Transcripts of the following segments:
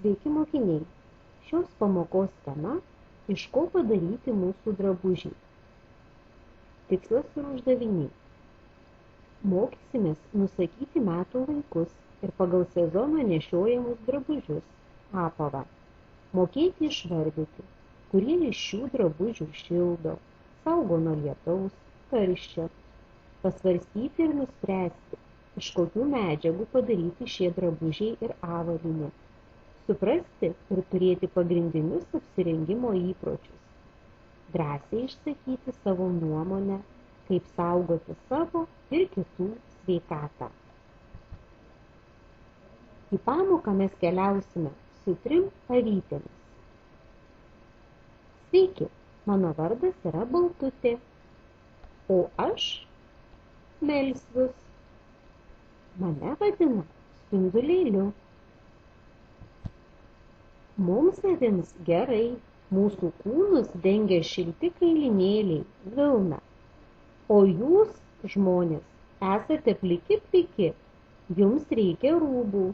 Sveiki mokiniai! Šios pamokos tema – iš ko padaryti mūsų drabužiai. Tikslas ir uždaviniai. Mokysimės nusakyti metų laikus ir pagal sezoną nešiojamus drabužius – apavą. Mokėti išvardyti, kurie iš šių drabužių šildo, saugo nuo lietaus, karščio. Pasvarstyti ir nuspręsti, iš kokių medžiagų padaryti šie drabužiai ir avalynė. Suprasti ir turėti pagrindinius apsirengimo įpročius. Drąsiai išsakyti savo nuomonę, kaip saugoti savo ir kitų sveikatą. Į pamoką mes keliausime su 3 avytėmis. Sveiki, mano vardas yra Baltutė, o aš Melsvius. Mane vadina Spindulėliu. Mums avims gerai, mūsų kūnus dengia šilti kailinėliai, vilna. O jūs, žmonės, esate pliki, jums reikia rūbų.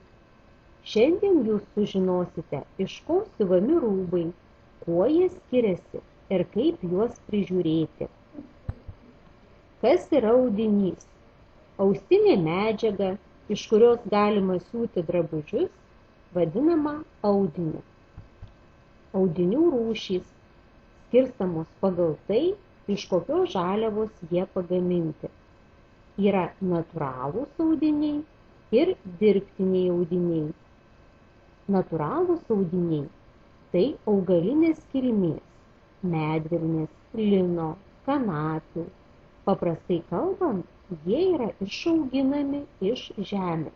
Šiandien jūs sužinosite, iš ko siuvami rūbai, kuo jie skiriasi ir kaip juos prižiūrėti. Kas yra audinys? Austinė medžiaga, iš kurios galima siūti drabužius, vadinama audiniu. Audinių rūšys skirstamos pagal tai, iš kokios žaliavos jie pagaminti. Yra natūralūs audiniai ir dirbtiniai audiniai. Natūralūs audiniai – tai augalinės kilmės, medvilnės, lino, kanapių. Paprastai kalbant, jie yra išauginami iš žemės.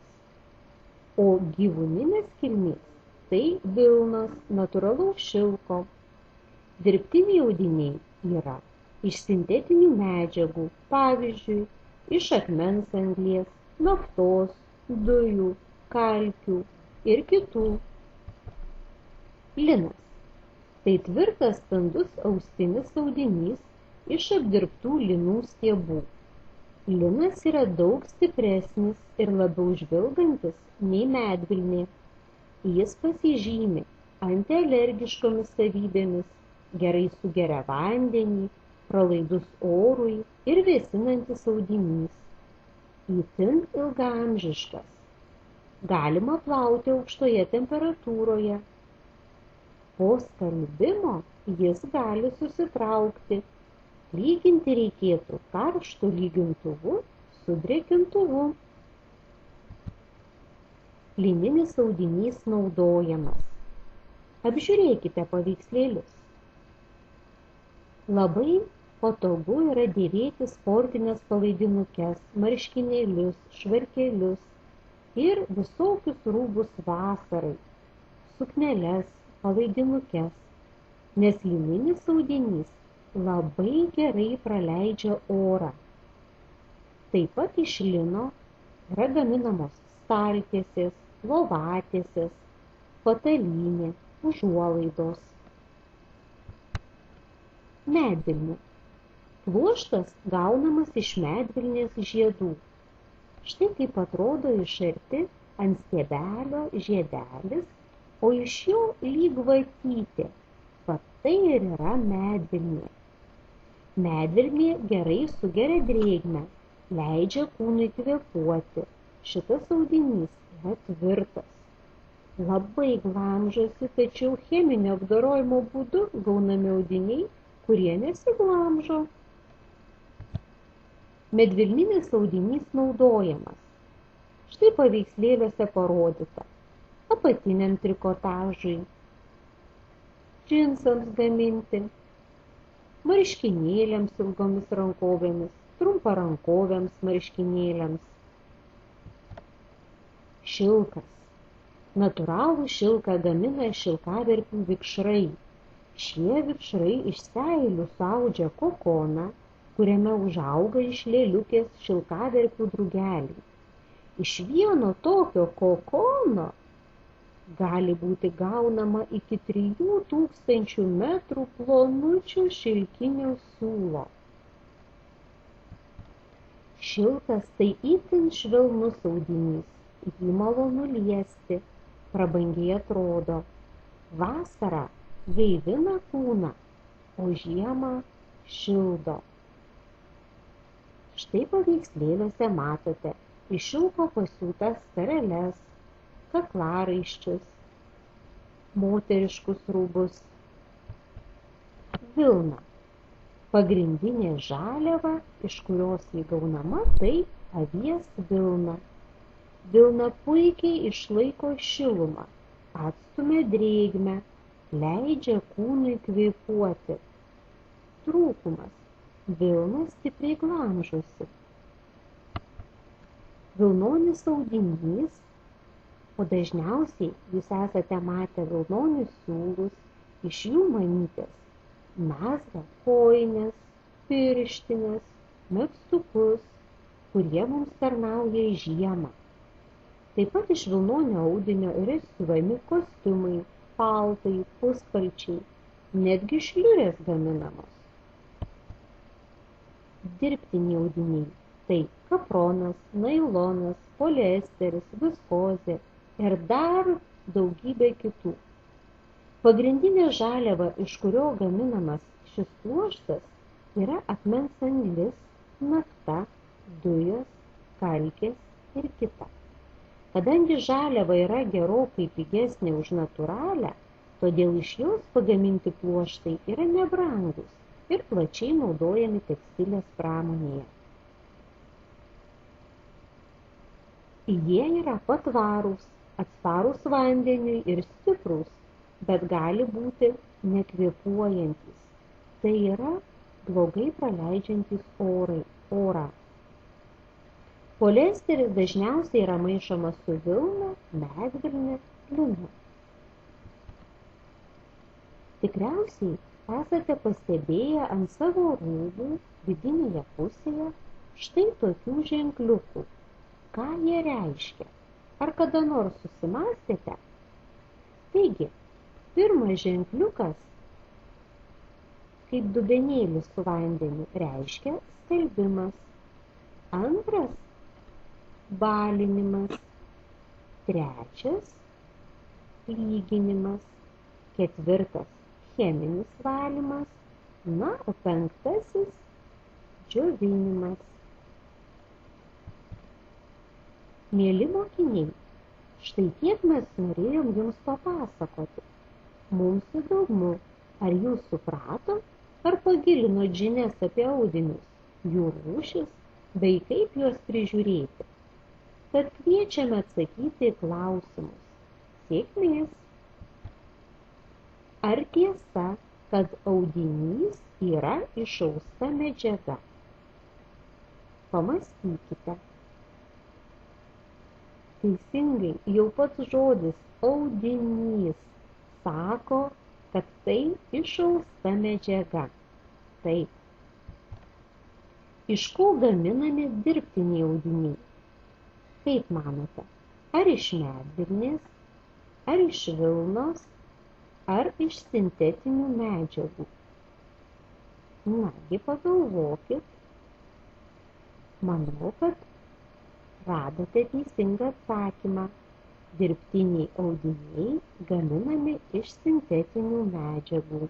O gyvūninės kilmės – tai vilnos, natūralaus šilko. Dirbtiniai audiniai yra iš sintetinių medžiagų, pavyzdžiui, iš akmens anglies, naftos, dujų, kalkių ir kitų. Linas – tai tvirtas standus austinis audinys iš apdirbtų linų stiebų. Linas yra daug stipresnis ir labiau žvilgantis nei medvilnė. Jis pasižymi antialergiškomis savybėmis, gerai sugeria vandenį, pralaidus orui ir vėsinantis audinys. Itin ilgaamžiškas. Galima plauti aukštoje temperatūroje. Po skalbimo jis gali susitraukti. Lyginti reikėtų karštu lygintuvu su drėkintuvu. Lininis audinys naudojamas. Apžiūrėkite paveikslėlius. Labai patogu yra dėvėti sportinės palaidinukes, marškinėlius, švarkelius ir visokius rūbus vasarai, sukneles, palaidinukes, nes lininis audinys labai gerai praleidžia orą. Taip pat iš lino yra gaminamos staltiesės, lovatiesės, patalynė, užuolaidos. Medvilnė. Pluoštas gaunamas iš medvilnės žiedų. Štai kaip atrodo iš arti ant stiebelio žiedelis, o iš jo lyg vatytė. Va tai ir yra medvilnė. Medvilnė gerai sugeria drėgmę, leidžia kūnui kvėpuoti. Šitas audinys yra tvirtas. Labai glamžosi, tačiau cheminio apdorojimo būdu gaunami audiniai, kurie nesiglamžo. Medvilninis audinys naudojamas. Štai paveikslėliuose parodyta. Apatiniam trikotažui, džinsams gaminti, marškinėliams ilgomis rankovėmis, trumparankovėms marškinėliams. Šilkas. Natūralų šilką gamina šilkaverpių vikšrai. Šie vikšrai iš seilių suaudžia kokoną, kuriame užauga iš lėliukės šilkaverpių drugeliai. Iš vieno tokio kokono gali būti gaunama iki 3000 metrų plonučio šilkinio siūlo. Šilkas tai itin švelnus audinys. Jį malonu liesti, prabangiai atrodo. Vasarą gaivina kūną, o žiemą šildo. Štai paveikslėliuose matote iš šilko pasiūtas skareles, kaklaraiščius, moteriškus rūbus. Vilna. Pagrindinė žaliava, iš kurios ji gaunama, tai avies vilna. Vilna puikiai išlaiko šilumą, atstumia drėgmę, leidžia kūnui kvėpuoti. Trūkumas. Vilna stipriai glamžosi. Vilnonis audinys, o dažniausiai jūs esate matę vilnonius siūlus, iš jų mamytės mezga kojines, pirštines, megztukus, kurie mums tarnauja žiemą. Taip pat iš vilnonio audinio yra siuvami kostiumai, paltai, puspalčiai, netgi šliurės gaminamos. Dirbtiniai audiniai – tai kapronas, nailonas, poliesteris, viskozė ir dar daugybė kitų. Pagrindinė žaliava, iš kurio gaminamas šis pluoštas, yra akmens anglis, nafta, dujos, kalkės ir kita. Kadangi žaliava yra gerokai pigesnė už natūralią, todėl iš jos pagaminti pluoštai yra nebrangus ir plačiai naudojami tekstilės pramonėje. Jie yra patvarūs, atsparūs vandeniui ir stiprūs, bet gali būti nekvėpuojantys. Tai yra blogai praleidžiantys orą. Poliesteris dažniausiai yra maišomas su vilna, medvilne, linu. Tikriausiai esate pastebėję ant savo rūbų vidinėje pusėje štai tokių ženkliukų. Ką jie reiškia? Ar kada nors susimąstėte? Taigi, pirmas ženkliukas, kaip dubenėlis su vandeniu, reiškia skalbimas. Antras – balinimas. Trečias – lyginimas. Ketvirtas – cheminis valymas. Na, o penktasis – džiovinimas. Mieli mokiniai, štai tiek mes norėjom jums papasakoti. Mums įdomu, ar jūs suprato, ar pagilinot žinias apie audinius, jų rūšis, bei kaip juos prižiūrėti. Tad kviečiame atsakyti į klausimus. Sėkmės! Ar tiesa, kad audinys yra išausta medžiaga? Pamąstykite. Teisingai, jau pats žodis audinys sako, kad tai išausta medžiaga. Taip. Iš ko gaminami dirbtiniai audiniai? Kaip manote, ar iš medvilnės, ar iš vilnos, ar iš sintetinių medžiagų? Nagi, pagalvokit. Manau, kad radote teisingą atsakymą. Dirbtiniai audiniai gaminami iš sintetinių medžiagų.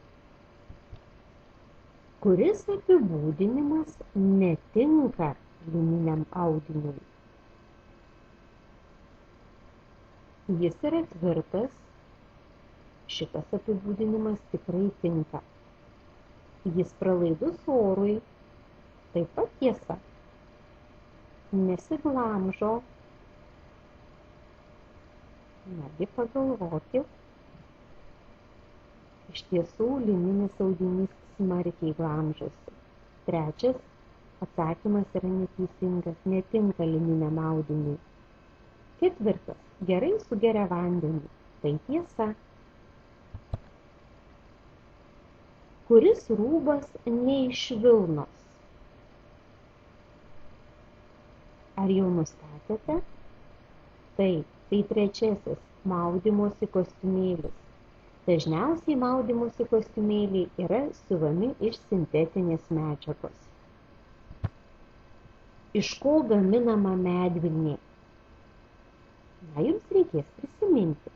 Kuris apibūdinimas netinka lininiam audiniui? Jis yra tvirtas. Šitas apibūdinimas tikrai tinka. Jis pralaidus orui. Taip pat tiesa. Nesiglamžo. Nagi, pagalvokit. Iš tiesų, lininis audinys smarkiai glamžosi. Trečias atsakymas yra neteisingas, netinka lininiam audiniui. Ketvirtas, gerai sugeria vandenį. Tai tiesa. Kuris rūbas ne iš vilnos? Ar jau nustatėte? Taip, tai trečiasis maudymosi kostiumėlis. Dažniausiai maudymosi kostiumėliai yra siuvami iš sintetinės medžiagos. Iš ko gaminama medvilnė? Na, jums reikės prisiminti.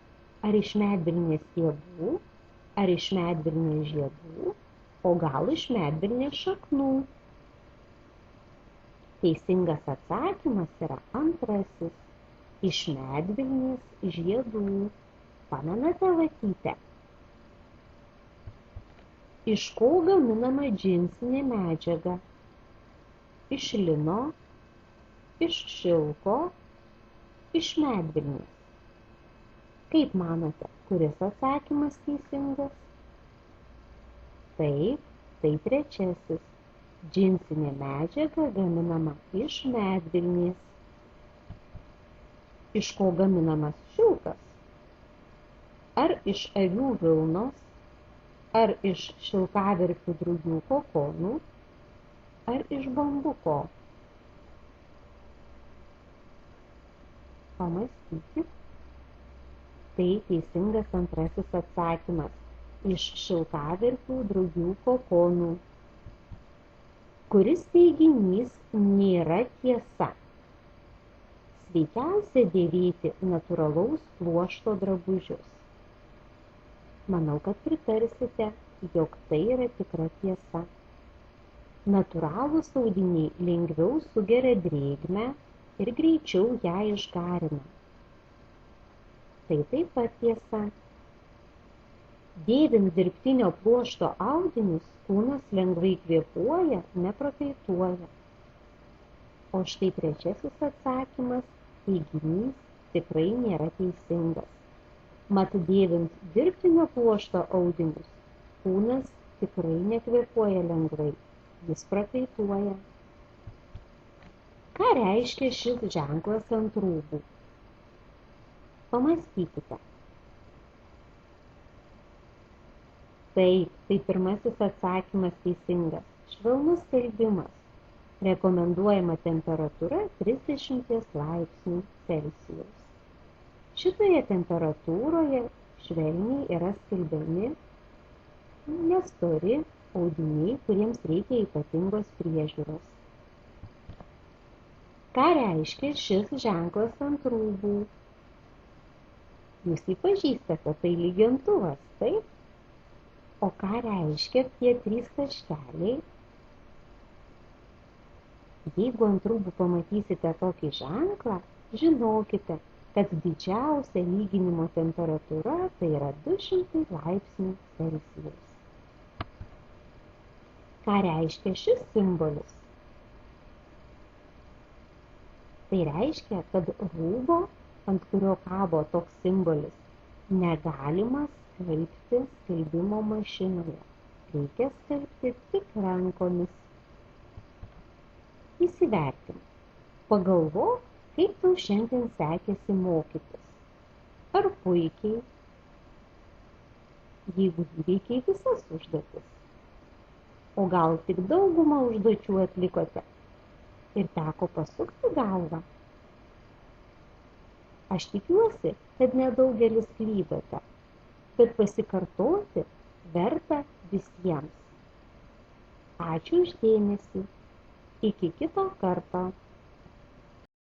Ar iš medvilnės stiebų, ar iš medvilnės žiedų, o gal iš medvilnės šaknų? Teisingas atsakymas yra antrasis – iš medvilnės žiedų. Pamenate Latytę? Iš ko gaminama džinsinė medžiaga? Iš lino, iš šilko, iš medvilnės. Kaip manote, kuris atsakymas teisingas? Taip, tai trečiasis. Džinsinė medžiaga gaminama iš medvilnės. Iš ko gaminamas šilkas? Ar iš avių vilnos, ar iš šilkaverpių drugių kokonų, ar iš bambuko? Pamąstykit. Tai teisingas antrasis atsakymas – iš šilkaverpių drugių kokonų. Kuris teiginys nėra tiesa? Sveikiausia dėvėti natūralaus pluošto drabužius. Manau, kad pritarsite, jog tai yra tikra tiesa. Natūralūs audiniai lengviau sugeria drėgmę ir greičiau ją išgarina. Tai taip pat tiesa. Dėvint dirbtinio pluošto audinius, kūnas lengvai kvėpuoja, neprakaituoja. O štai trečiasis atsakymas – teiginys tikrai nėra teisingas. Mat dėvint dirbtinio pluošto audinius, kūnas tikrai nekvėpuoja lengvai, jis prakaituoja. Ką reiškia šis ženklas ant rūbų? Pamąstykite. Taip, tai pirmasis atsakymas teisingas. Švelnus skalbimas. Rekomenduojama temperatūra 30 laipsnių Celsijaus. Šitoje temperatūroje švelniai yra skalbiami nestori audiniai, kuriems reikia ypatingos priežiūros. Ką reiškia šis ženklas ant rūbų? Jūs jį pažįstate, tai lygintuvas, taip? O ką reiškia tie 3 taškeliai? Jeigu ant rūbų pamatysite tokį ženklą, žinokite, kad didžiausia lyginimo temperatūra tai yra 200 laipsnių Celsijaus. Ką reiškia šis simbolis? Tai reiškia, kad rūbo, ant kurio kabo toks simbolis, negalima skalbti skalbimo mašinoje. Reikia skalbti tik rankomis. Įsivertink. Pagalvok, kaip tau šiandien sekėsi mokytis. Ar puikiai? Jeigu įveikiai visas užduotis. O gal tik daugumą užduočių atlikote ir teko pasukti galvą? Aš tikiuosi, kad nedaugelis klydote, bet pasikartoti verta visiems. Ačiū už dėmesį. Iki kito karto.